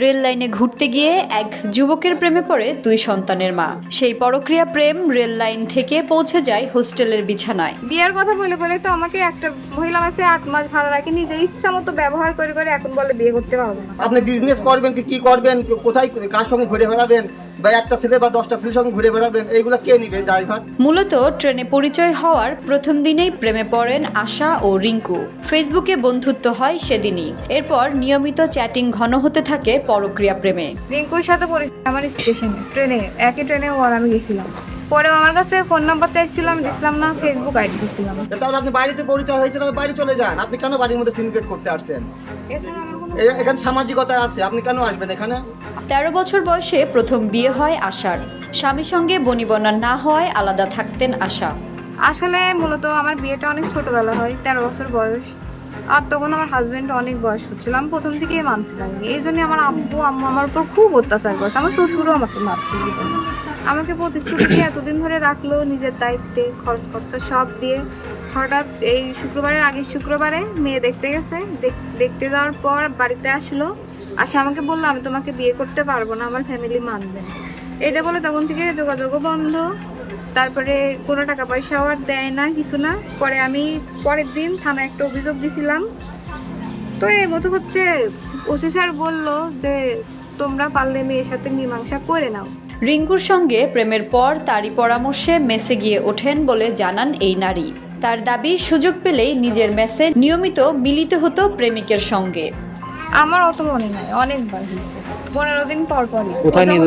Rail লাইনে ঘুরতে গিয়ে এক যুবকের প্রেমে পড়ে 2 সন্তানের মা। সেই পরক্রিয়া প্রেম রেল লাইন থেকে পৌঁছে যায় হোস্টেলের বিছানায়। বিয়ের কথা বলে বলে তো আমাকে একটা মহিলা মাসে 8 মাস ভাড়া রাখে, নিজের ইচ্ছা মতো ব্যবহার করে করে এখন বলে বিয়ে করতে পারবো না। আপনি বিজনেস করবেন কি করবেন, কোথায় কার সঙ্গে ঘুরে বেড়াবেন, বা একটা ছেলে বা 10টা ছেলের সঙ্গে ঘুরে বেড়াবেন, এইগুলো কে নিবে ড্রাইভার? মূলত ট্রেনে পরিচয় হওয়ার প্রথম দিনেই প্রেমে পড়েন আশা ও রিঙ্কু। ফেসবুকে বন্ধুত্ব হয় সেদিনই। এরপর নিয়মিত চ্যাটিং ঘন হতে থাকে পরক্রিয়া প্রেমে। রিঙ্কুর সাথে পরিচয় আমার স্টেশনে, একই ট্রেনে আমি গেছিলাম। পরেও আমার কাছে ফোন নাম্বার চাইছিলাম, দিছিলাম না, ফেসবুক আইডি দিছিলাম। তাহলে আপনি বাড়িতে পরিচয় হয়েছিল, বাড়ি চলে যান। আপনি কেন বাড়ির মধ্যে সিনক্রেট করতে আসছেন? এছাড়া আমার কোনো এখানে সামাজিকতা আছে, আপনি কেন আসবেন এখানে? 13 বছর বয়সে প্রথম বিয়ে হয় আশার। স্বামীর সঙ্গে বনিবনা না হওয়ায় আলাদা থাকতেন আশা। আসলে মূলত আমার বিয়েটা অনেক ছোটবেলা হয়, 13 বছর বয়স। আর তখন আমার হাজবেন্ড অনেক বয়স হচ্ছিল, আমি প্রথম থেকেই মানতে পারিনি। এই জন্য আমার আব্বু আম্মু আমার উপর খুব অত্যাচার করছে, আমার শ্বশুরও আমাকে মারছিল। আমাকে প্রতিশ্রুতি দিয়ে এতদিন ধরে রাখলো নিজের দায়িত্বে, খরচ খরচা সব দিয়ে। হঠাৎ এই শুক্রবারের আগের শুক্রবারে মেয়ে দেখতে গেছে, দেখতে যাওয়ার পর বাড়িতে আসলো, আসে আমাকে বললো আমি তোমাকে বিয়ে করতে পারবো না, আমার ফ্যামিলি মানবে না। এটা বলে তখন থেকে যোগাযোগও বন্ধ। তারপরে কোনো টাকা পয়সাও আর দেয় না, কিছু না। পরে আমি পরের দিন থানায় একটা অভিযোগ দিছিলাম। তো এর মতো হচ্ছে ওসি স্যার বললো যে তোমরা পারলে মেয়ের সাথে মীমাংসা করে নাও। রিঙ্কুর সঙ্গে প্রেমের পর তারই পরামর্শে মেসে গিয়ে ওঠেন বলে জানান এই নারী। তার দাবি সুযোগ পেলেই নিজের মেসে নিয়মিত মিলিত হতো প্রেমিকের সঙ্গে। আমার অত মনে নাই, অনেকবার হয়েছে, 15 দিন পর পরই। কোথায় নিয়ে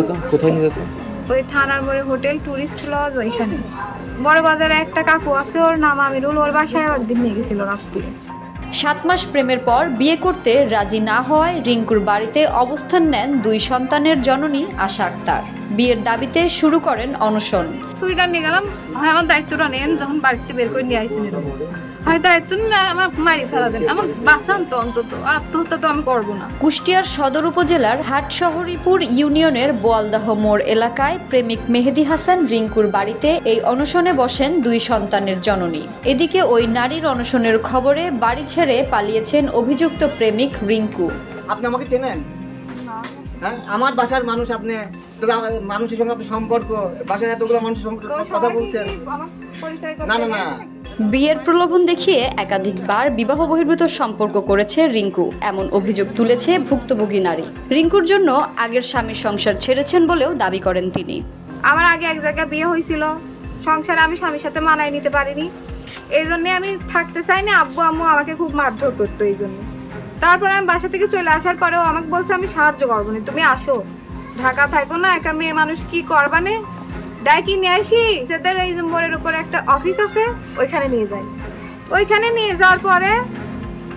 যেত? ওই থানার মোড়ে হোটেল টুরিস্ট লজ, ওইখানে বড় বাজারে একটা কাকু আছে, ওর নাম আমিরুল, ওর বাসায় একদিন নিয়ে গেছিল রাত্রে। 7 মাস প্রেমের পর বিয়ে করতে রাজি না হওয়ায় রিঙ্কুর বাড়িতে অবস্থান নেন 2 সন্তানের জননী আশা আক্তার। বিয়ের দাবিতে শুরু করেন অনশন। ছুরিটা নিয়ে গেলাম, হয় আমার দায়িত্বটা নেন, যখন বাড়িতে বের করে নিয়ে আইসেন, হয় দায়িত্ব না আমার মারি ফেলা দেন, আমার বাঁচান তো অন্তত, আত্মহত্যা তো আমি করবো না। কুষ্টিয়ার সদর উপজেলার হাটশহরীপুর ইউনিয়নের বোয়ালদাহ মোড় এলাকায় প্রেমিক মেহেদি হাসান রিঙ্কুর বাড়িতে এই অনশনে বসেন 2 সন্তানের জননী। এদিকে ওই নারীর অনশনের খবরে বাড়ি ছেড়ে পালিয়েছেন অভিযুক্ত প্রেমিক রিঙ্কু। আপনি আমাকে চেনেন? হ্যাঁ, আমার বাসার মানুষ আপনি, তাহলে মানুষের সঙ্গে আপনি সম্পর্ক, বাসার এতগুলো মানুষের সম্পর্কে কথা বলছেন? না না না, বিয়ের প্রলোভন দেখিয়ে একাধিকবার বিবাহ বহির্ভূত সম্পর্ক করেছে রিঙ্কু, এমন অভিযোগ তুলেছে ভুক্তভোগী নারী। রিঙ্কুর জন্য আগের স্বামীর সংসার ছেড়েছেন বলেও দাবি করেন তিনি। আমার আগে এক জায়গায় বিয়ে হয়েছিল, সংসারে আমি স্বামীর সাথে মানায় নিতে পারিনি, এই জন্য আমি থাকতে চাইনি। আব্বু আম্মু আমাকে খুব মারধর করতো এই জন্য। তারপরে আমি বাসা থেকে চলে আসার পরেও আমাকে বলছে আমি সাহায্য করবো না, তুমি আসো, ঢাকা থাকো না, একা মেয়ে মানুষ কি করবানে, ডাইকি নিয়ে আসি। যাদের এই যে মোড়ের উপরে একটা অফিস আছে, ওইখানে নিয়ে যায়। ওইখানে নিয়ে যাওয়ার পরে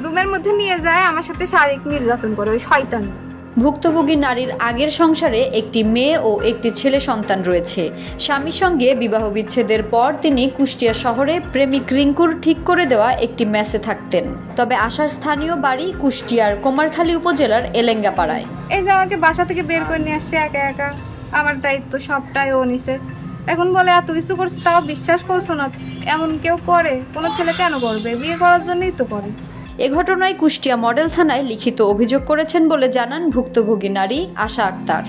রুমের মধ্যে নিয়ে যায়, আমার সাথে শারীরিক নির্যাতন করে ওই শয়তান। ভুক্তভোগী নারীর আগের সংসারে একটি মেয়ে ও একটি ছেলে সন্তান রয়েছে। স্বামীর সঙ্গে বিবাহ বিচ্ছেদের পর তিনি কুষ্টিয়া শহরে প্রেমিক রিঙ্কুর ঠিক করে দেওয়া একটি মেসে থাকতেন। তবে আশার স্থানীয় বাড়ি কুষ্টিয়ার কুমারখালী উপজেলার এলেঙ্গাপাড়ায়। এই যে আমাকে বাসা থেকে বের করে নিয়ে আসছে একা একা, আমার দায়িত্ব সবটাই ও নিছে। এখন বলে এত কিছু করছে তাও বিশ্বাস করছো না, এমন কেউ করে? কোনো ছেলে কেন করবে? বিয়ে করার জন্যই তো করে। এ ঘটনায় কুষ্টিয়া মডেল থানায় লিখিত অভিযোগ করেছেন বলে জানান ভুক্তভোগী নারী আশা আক্তার।